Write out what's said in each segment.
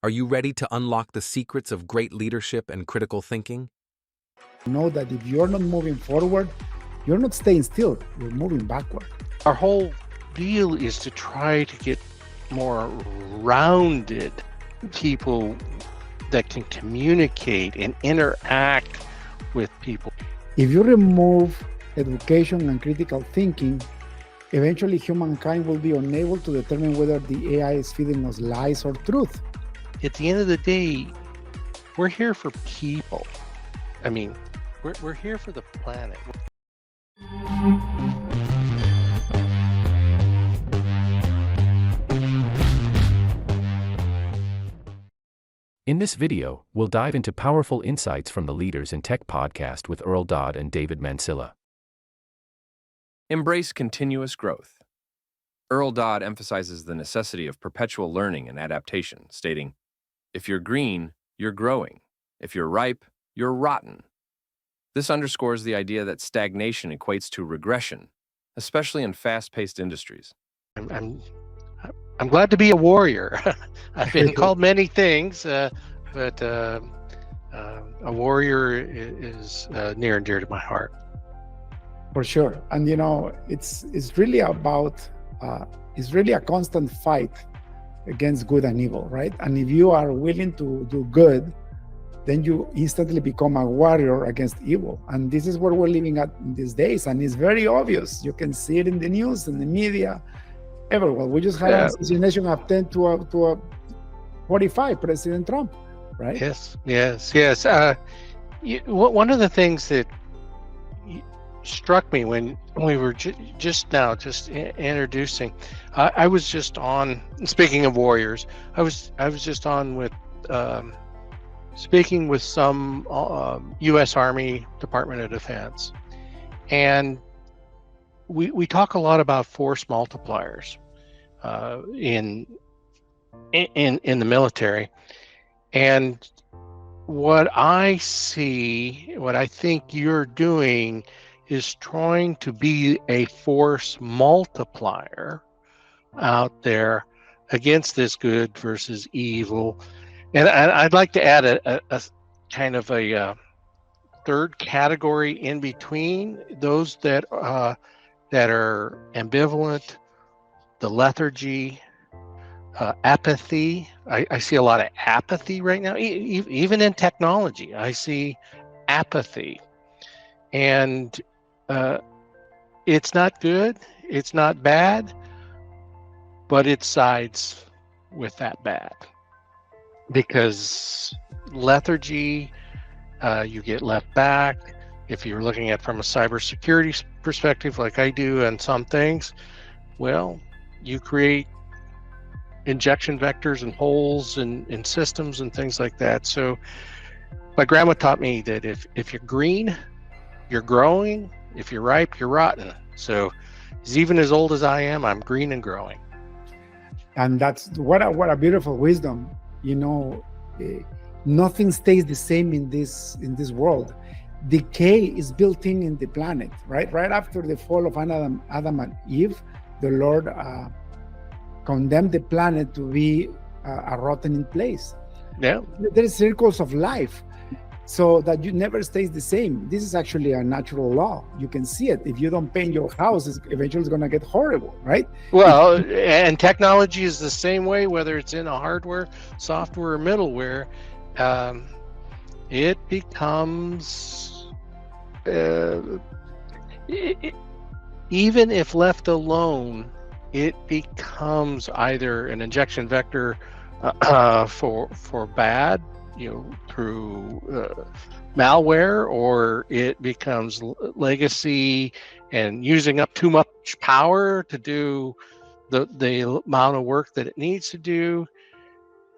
Are you ready to unlock the secrets of great leadership and critical thinking? Know that if you're not moving forward, you're not staying still, you're moving backward. Our whole deal is to try to get more rounded people that can communicate and interact with people. If you remove education and critical thinking, eventually humankind will be unable to determine whether the AI is feeding us lies or truth. At the end of the day, we're here for people. I mean, we're here for the planet. In this video, we'll dive into powerful insights from the Leaders in Tech podcast with Earl Dodd and David Mansilla. Embrace continuous growth. Earl Dodd emphasizes the necessity of perpetual learning and adaptation, stating, "If you're green, you're growing. If you're ripe, you're rotten." This underscores the idea that stagnation equates to regression, especially in fast-paced industries. I'm glad to be a warrior. I've been called many things, but a warrior is near and dear to my heart. For sure. And it's really about it's really a constant fight against good and evil, right? And if you are willing to do good, then you instantly become a warrior against evil. And this is where we're living at these days. And it's very obvious. You can see it in the news, in the media, everywhere. We just had an assassination of 10 to a 45, President Trump, right? Yes. One of the things that struck me when we were just introducing, I was just on, speaking of warriors, I was just on with speaking with some U.S. Army Department of Defense, and we talk a lot about force multipliers in the military, and what I think you're doing is trying to be a force multiplier out there against this good versus evil. And I'd like to add a kind of a third category in between those that are ambivalent, the lethargy, apathy. I see a lot of apathy right now, even in technology. I see apathy, and it's not good, it's not bad, but it sides with that bad. Because lethargy, you get left back. If you're looking at from a cybersecurity perspective, like I do on some things, well, you create injection vectors and holes in systems and things like that. So my grandma taught me that if you're green, you're growing. If you're ripe, you're rotten. So even as old as I am, I'm green and growing. And that's what a beautiful wisdom. Nothing stays the same in this world. Decay is built in the planet, right? Right after the fall of Adam and Eve, the Lord condemned the planet to be a rotten place. Yeah, there is circles of life, so that you never stays the same. This is actually a natural law. You can see it. If you don't paint your house, eventually it's going to get horrible, right? Well, and technology is the same way, whether it's in a hardware, software, or middleware. It becomes, even if left alone, it becomes either an injection vector for bad, through malware, or it becomes legacy and using up too much power to do the amount of work that it needs to do.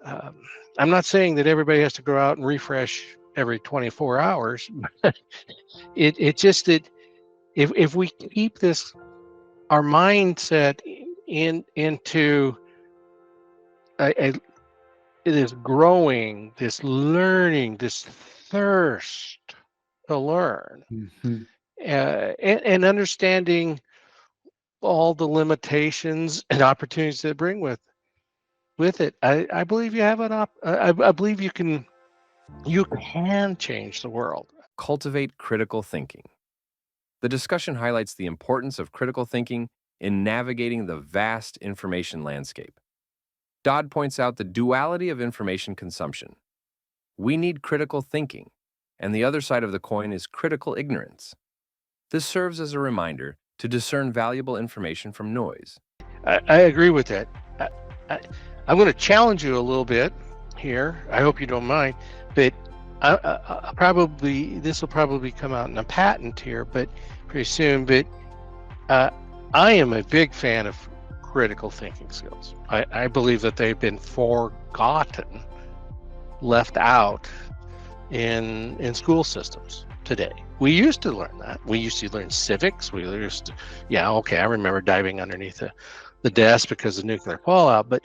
I'm not saying that everybody has to go out and refresh every 24 hours. It's just that if we keep our mindset into this growing, this learning, this thirst to learn, and understanding all the limitations and opportunities that bring with with it, I believe you have I believe you can change the world. Cultivate critical thinking. The discussion highlights the importance of critical thinking in navigating the vast information landscape. Dodd points out the duality of information consumption. We need critical thinking, and the other side of the coin is critical ignorance. This serves as a reminder to discern valuable information from noise. I agree with that. I'm going to challenge you a little bit here. I hope you don't mind, but this will probably come out in a patent here, but pretty soon. But I am a big fan of critical thinking skills. I believe that they've been forgotten, left out in school systems today. We used to learn that. We used to learn civics. We used to, I remember diving underneath the desk because of nuclear fallout. But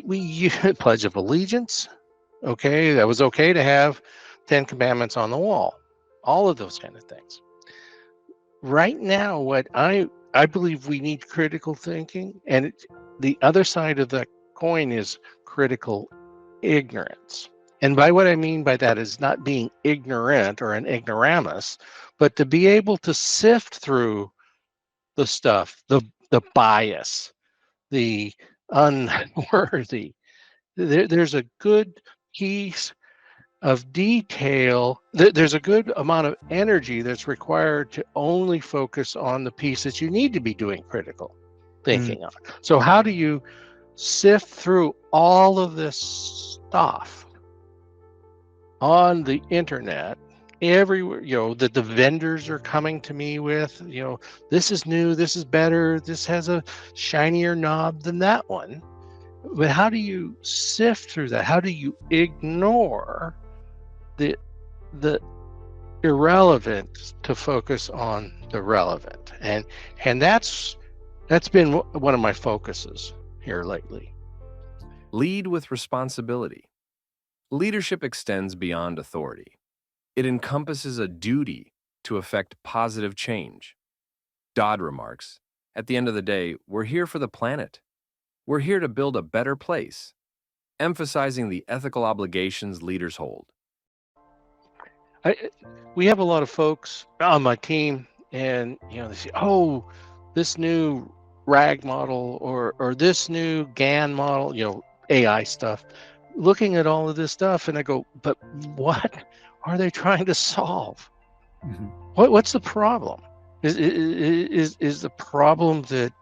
we Pledge of Allegiance. Okay, that was okay to have 10 Commandments on the wall. All of those kind of things. Right now, what I believe we need critical thinking, and the other side of the coin is critical ignorance. And by what I mean by that is not being ignorant or an ignoramus, but to be able to sift through the stuff, the bias, the unworthy. There's a good piece of detail. There's a good amount of energy that's required to only focus on the piece that you need to be doing critical thinking on. So how do you sift through all of this stuff on the internet everywhere, that the vendors are coming to me with, this is new, this is better, this has a shinier knob than that one. But how do you sift through that? How do you ignore the irrelevant to focus on the relevant? And that's been one of my focuses here lately. Lead with responsibility. Leadership extends beyond authority. It encompasses a duty to effect positive change. Dodd remarks, at the end of the day, we're here for the planet. We're here to build a better place, emphasizing the ethical obligations leaders hold. We have a lot of folks on my team, and they say, "Oh, this new RAG model or this new GAN model, AI stuff." Looking at all of this stuff, and I go, "But what are they trying to solve? Mm-hmm. What's the problem? Is the problem that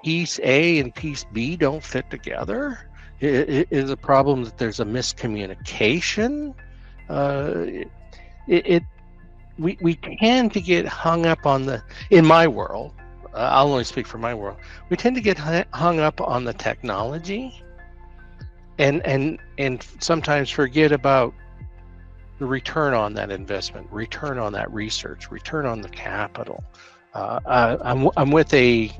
piece A and piece B don't fit together? Is the problem that there's a miscommunication?" We tend to get hung up on in my world, I'll only speak for my world, we tend to get hung up on the technology and sometimes forget about the return on that investment, return on that research, return on the capital. I'm with a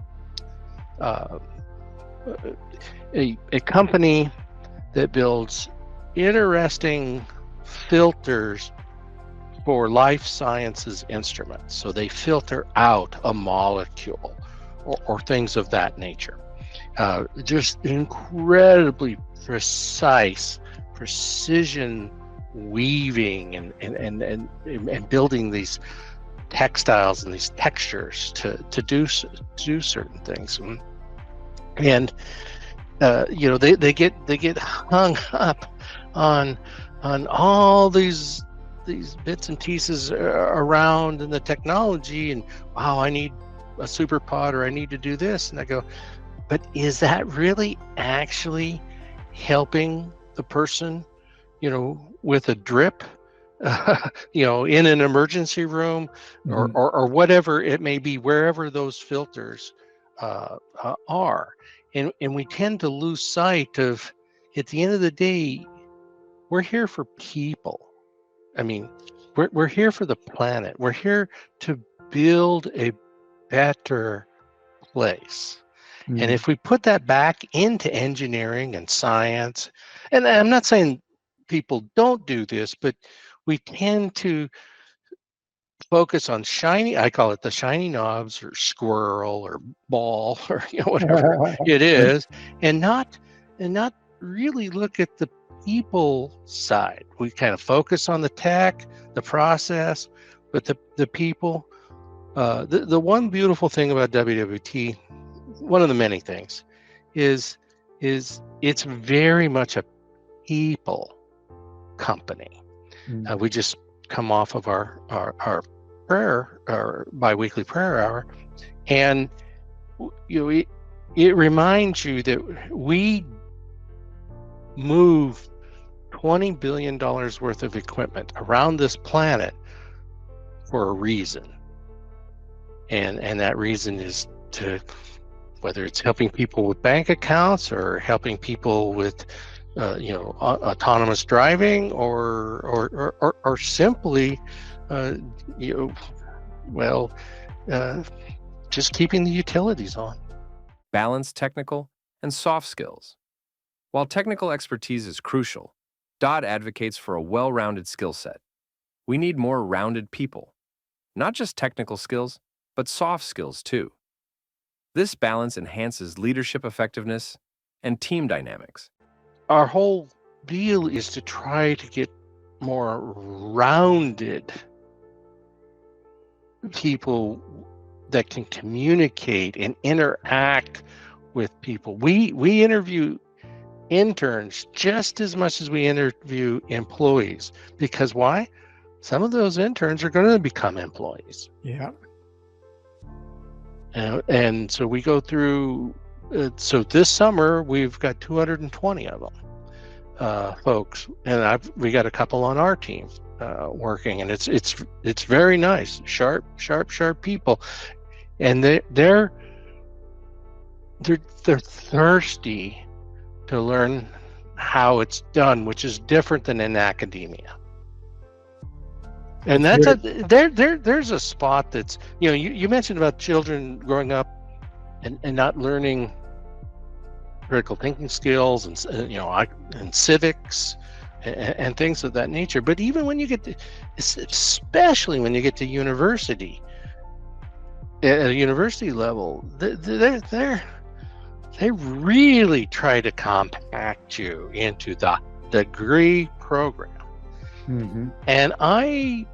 company that builds interesting filters for life sciences instruments. So they filter out a molecule or things of that nature. Just incredibly precise, precision weaving and building these textiles and these textures to do certain things. And they get hung up on all these bits and pieces around in the technology, and wow, I need a super pod, or I need to do this. And I go, but is that really actually helping the person, with a drip, in an emergency room, or whatever it may be, wherever those filters are. And we tend to lose sight of, at the end of the day, we're here for people. I mean, we're here for the planet. We're here to build a better place. And if we put that back into engineering and science, and I'm not saying people don't do this, but we tend to focus on shiny, I call it the shiny knobs or squirrel or ball or whatever it is, and not really look at the people side. We kind of focus on the tech, the process, but the people. The one beautiful thing about WWT, one of the many things, is it's very much a people company. We just come off of our prayer, our biweekly prayer hour, and it reminds you that we move $20 billion worth of equipment around this planet for a reason, and that reason is to, whether it's helping people with bank accounts or helping people with autonomous driving or simply just keeping the utilities on. Balance technical and soft skills. While technical expertise is crucial, Dodd advocates for a well-rounded skill set. We need more rounded people. Not just technical skills, but soft skills too. This balance enhances leadership effectiveness and team dynamics. Our whole deal is to try to get more rounded people that can communicate and interact with people. We interview interns just as much as we interview employees, because why? Some of those interns are going to become employees. Yeah. And so we go through. So this summer we've got 220 of them, folks, and we got a couple on our team working, and it's very nice, sharp people, and they're thirsty to learn how it's done, which is different than in academia. And there's a spot that's, you mentioned about children growing up and not learning critical thinking skills and civics and things of that nature. But even when you get to, especially when you get to university, at a university level, they really try to compact you into the degree program. Mm-hmm. And I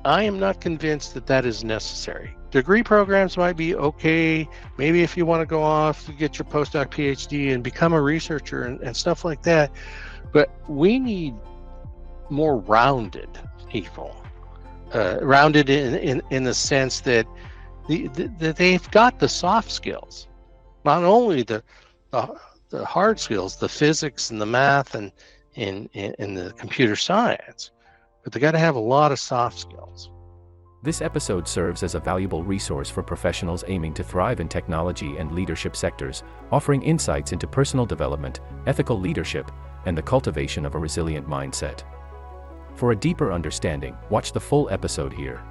am not convinced that is necessary. Degree programs might be okay, maybe if you want to go off, get your postdoc PhD and become a researcher and stuff like that. But we need more rounded people, rounded in the sense that they've got the soft skills, not only the hard skills, the physics and the math and the computer science, but they got to have a lot of soft skills. This episode serves as a valuable resource for professionals aiming to thrive in technology and leadership sectors, offering insights into personal development, ethical leadership, and the cultivation of a resilient mindset. For a deeper understanding, watch the full episode here.